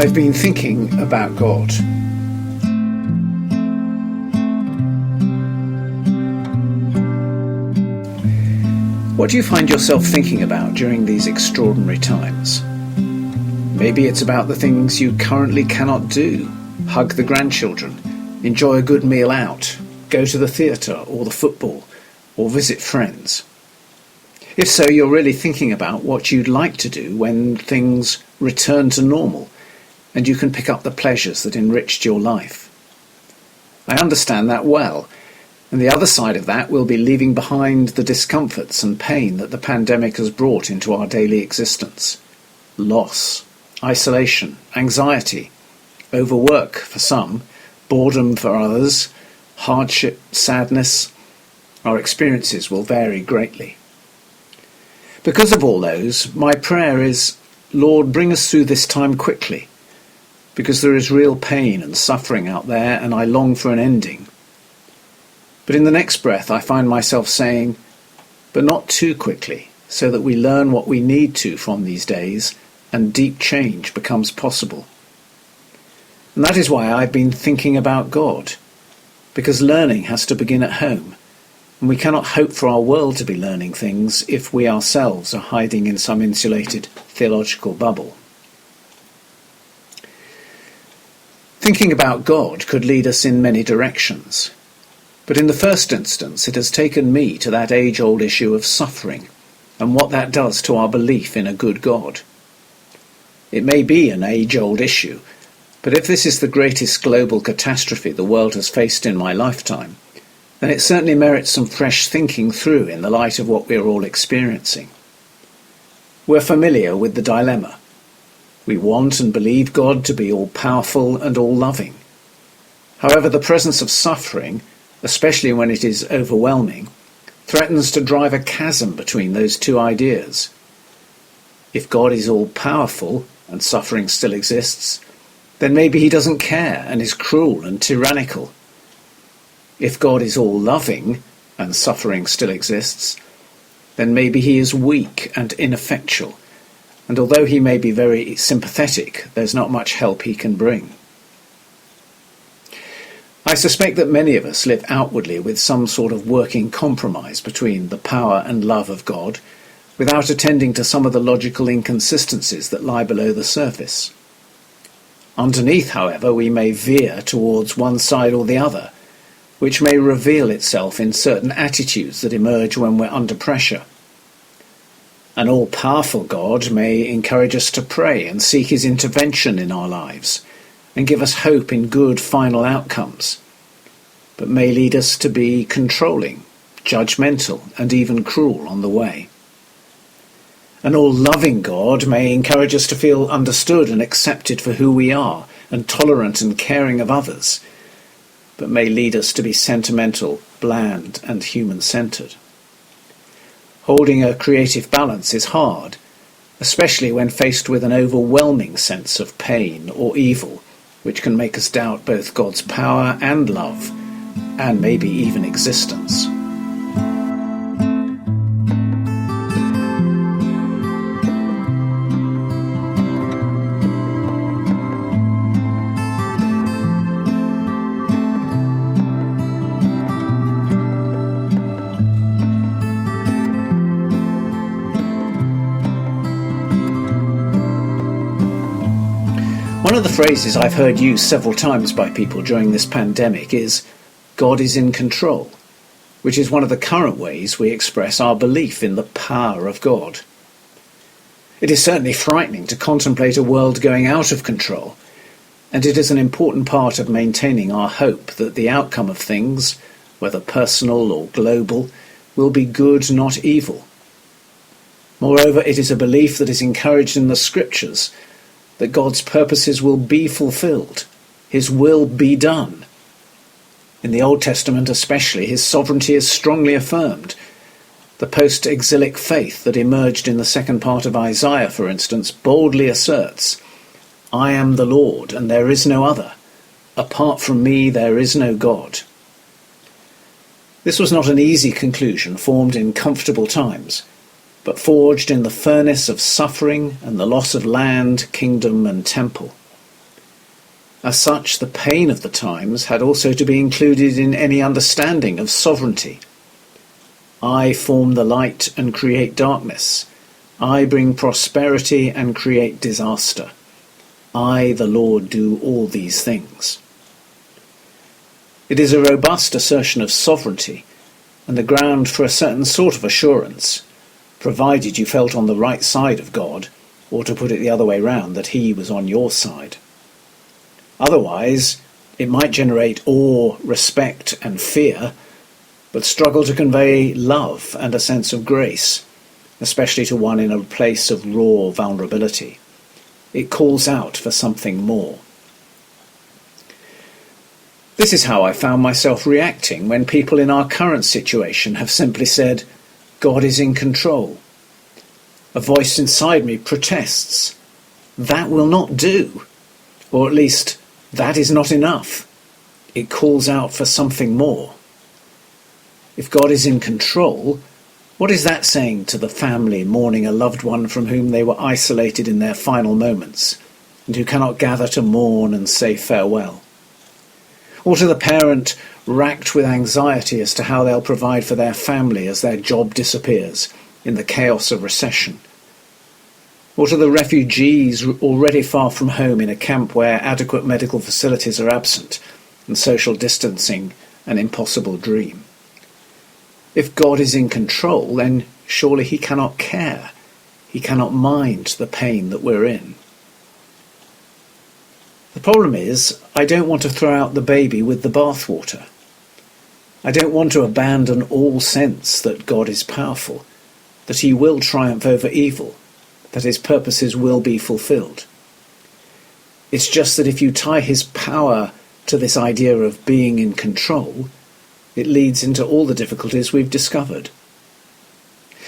I've been thinking about God. What do you find yourself thinking about during these extraordinary times? Maybe it's about the things you currently cannot do. Hug the grandchildren, enjoy a good meal out, go to the theatre or the football, or visit friends. If so, you're really thinking about what you'd like to do when things return to normal and you can pick up the pleasures that enriched your life. I understand that well, and the other side of that will be leaving behind the discomforts and pain that the pandemic has brought into our daily existence. Loss, isolation, anxiety, overwork for some, boredom for others, hardship, sadness. Our experiences will vary greatly. Because of all those, my prayer is, Lord, bring us through this time quickly, because there is real pain and suffering out there and I long for an ending. But in the next breath I find myself saying, but not too quickly, so that we learn what we need to from these days and deep change becomes possible. And that is why I've been thinking about God, because learning has to begin at home, and we cannot hope for our world to be learning things if we ourselves are hiding in some insulated theological bubble. Thinking about God could lead us in many directions, but in the first instance it has taken me to that age-old issue of suffering and what that does to our belief in a good God. It may be an age-old issue, but if this is the greatest global catastrophe the world has faced in my lifetime, then it certainly merits some fresh thinking through in the light of what we are all experiencing. We're familiar with the dilemma. We want and believe God to be all-powerful and all-loving. However, the presence of suffering, especially when it is overwhelming, threatens to drive a chasm between those two ideas. If God is all-powerful and suffering still exists, then maybe he doesn't care and is cruel and tyrannical. If God is all-loving and suffering still exists, then maybe he is weak and ineffectual, and although he may be very sympathetic, there's not much help he can bring. I suspect that many of us live outwardly with some sort of working compromise between the power and love of God, without attending to some of the logical inconsistencies that lie below the surface. Underneath, however, we may veer towards one side or the other, which may reveal itself in certain attitudes that emerge when we're under pressure. An all-powerful God may encourage us to pray and seek his intervention in our lives, and give us hope in good final outcomes, but may lead us to be controlling, judgmental, and even cruel on the way. An all-loving God may encourage us to feel understood and accepted for who we are, and tolerant and caring of others, but may lead us to be sentimental, bland, and human-centered. Holding a creative balance is hard, especially when faced with an overwhelming sense of pain or evil, which can make us doubt both God's power and love, and maybe even existence. One of the phrases I've heard used several times by people during this pandemic is, God is in control, which is one of the current ways we express our belief in the power of God. It is certainly frightening to contemplate a world going out of control, and it is an important part of maintaining our hope that the outcome of things, whether personal or global, will be good, not evil. Moreover, it is a belief that is encouraged in the Scriptures, that God's purposes will be fulfilled, his will be done. In the Old Testament especially, his sovereignty is strongly affirmed. The post-exilic faith that emerged in the second part of Isaiah, for instance, boldly asserts, I am the Lord, and there is no other. Apart from me, there is no God. This was not an easy conclusion formed in comfortable times, but forged in the furnace of suffering and the loss of land, kingdom, and temple. As such, the pain of the times had also to be included in any understanding of sovereignty. I form the light and create darkness. I bring prosperity and create disaster. I, the Lord, do all these things. It is a robust assertion of sovereignty and the ground for a certain sort of assurance, provided you felt on the right side of God, or to put it the other way round, that he was on your side. Otherwise, it might generate awe, respect and fear, but struggle to convey love and a sense of grace, especially to one in a place of raw vulnerability. It calls out for something more. This is how I found myself reacting when people in our current situation have simply said, God is in control. A voice inside me protests, that will not do, or at least, that is not enough. It calls out for something more. If God is in control, what is that saying to the family mourning a loved one from whom they were isolated in their final moments, and who cannot gather to mourn and say farewell? Or to the parent racked with anxiety as to how they'll provide for their family as their job disappears in the chaos of recession? Or to the refugees already far from home in a camp where adequate medical facilities are absent and social distancing an impossible dream? If God is in control, then surely he cannot care. He cannot mind the pain that we're in. The problem is, I don't want to throw out the baby with the bathwater. I don't want to abandon all sense that God is powerful, that he will triumph over evil, that his purposes will be fulfilled. It's just that if you tie his power to this idea of being in control, it leads into all the difficulties we've discovered.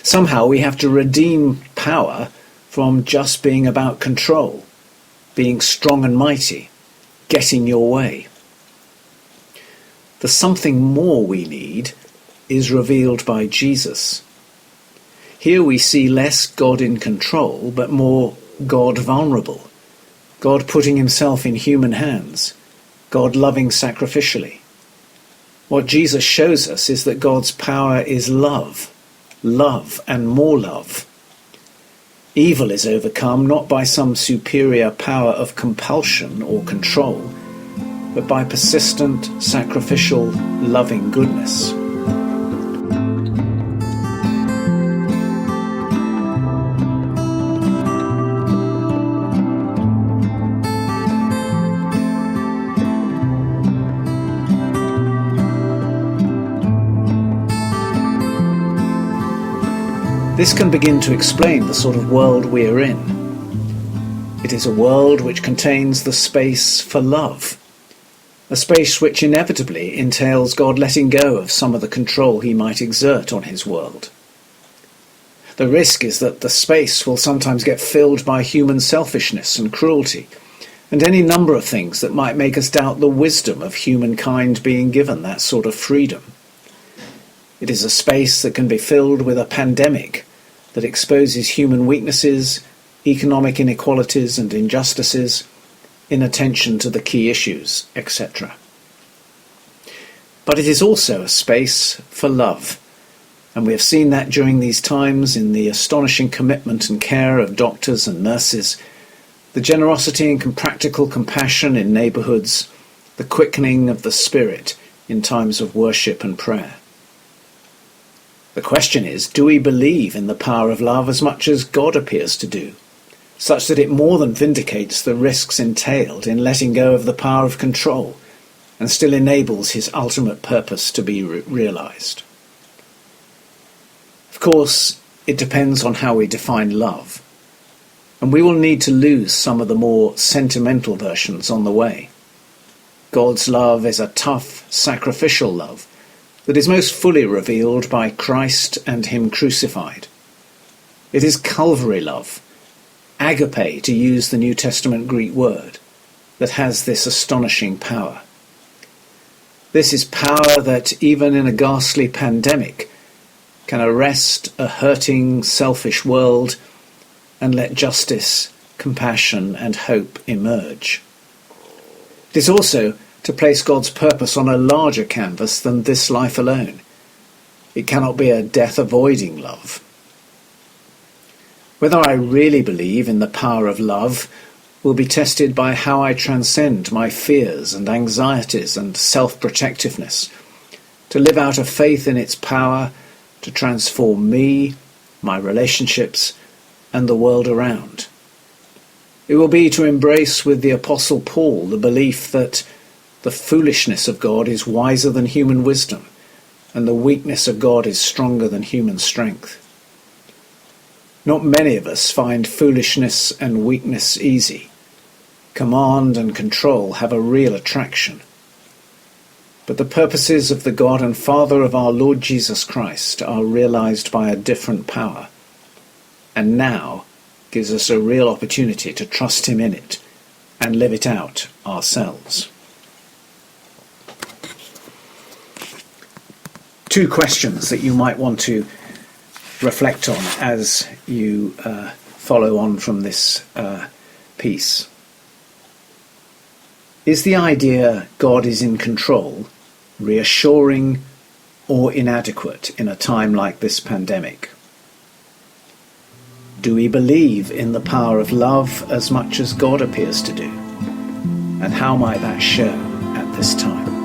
Somehow we have to redeem power from just being about control, being strong and mighty, getting your way. The something more we need is revealed by Jesus. Here we see less God in control, but more God vulnerable, God putting himself in human hands, God loving sacrificially. What Jesus shows us is that God's power is love, love and more love. Evil is overcome not by some superior power of compulsion or control, but by persistent, sacrificial, loving goodness. This can begin to explain the sort of world we are in. It is a world which contains the space for love, a space which inevitably entails God letting go of some of the control he might exert on his world. The risk is that the space will sometimes get filled by human selfishness and cruelty, and any number of things that might make us doubt the wisdom of humankind being given that sort of freedom. It is a space that can be filled with a pandemic that exposes human weaknesses, economic inequalities and injustices, inattention to the key issues, etc. But it is also a space for love, and we have seen that during these times in the astonishing commitment and care of doctors and nurses, the generosity and practical compassion in neighbourhoods, the quickening of the spirit in times of worship and prayer. The question is, do we believe in the power of love as much as God appears to do, such that it more than vindicates the risks entailed in letting go of the power of control and still enables his ultimate purpose to be realised? Of course, it depends on how we define love, and we will need to lose some of the more sentimental versions on the way. God's love is a tough, sacrificial love that is most fully revealed by Christ and him crucified. It is Calvary love, agape to use the New Testament Greek word, that has this astonishing power. This is power that, even in a ghastly pandemic, can arrest a hurting, selfish world and let justice, compassion and hope emerge. It is also to place God's purpose on a larger canvas than this life alone. It cannot be a death-avoiding love. Whether I really believe in the power of love will be tested by how I transcend my fears and anxieties and self-protectiveness, to live out a faith in its power to transform me, my relationships, and the world around. It will be to embrace with the Apostle Paul the belief that the foolishness of God is wiser than human wisdom, and the weakness of God is stronger than human strength. Not many of us find foolishness and weakness easy. Command and control have a real attraction. But the purposes of the God and Father of our Lord Jesus Christ are realized by a different power, and now gives us a real opportunity to trust him in it and live it out ourselves. 2 questions that you might want to reflect on as you follow on from this piece. Is the idea God is in control reassuring or inadequate in a time like this pandemic? Do we believe in the power of love as much as God appears to do? And how might that show at this time?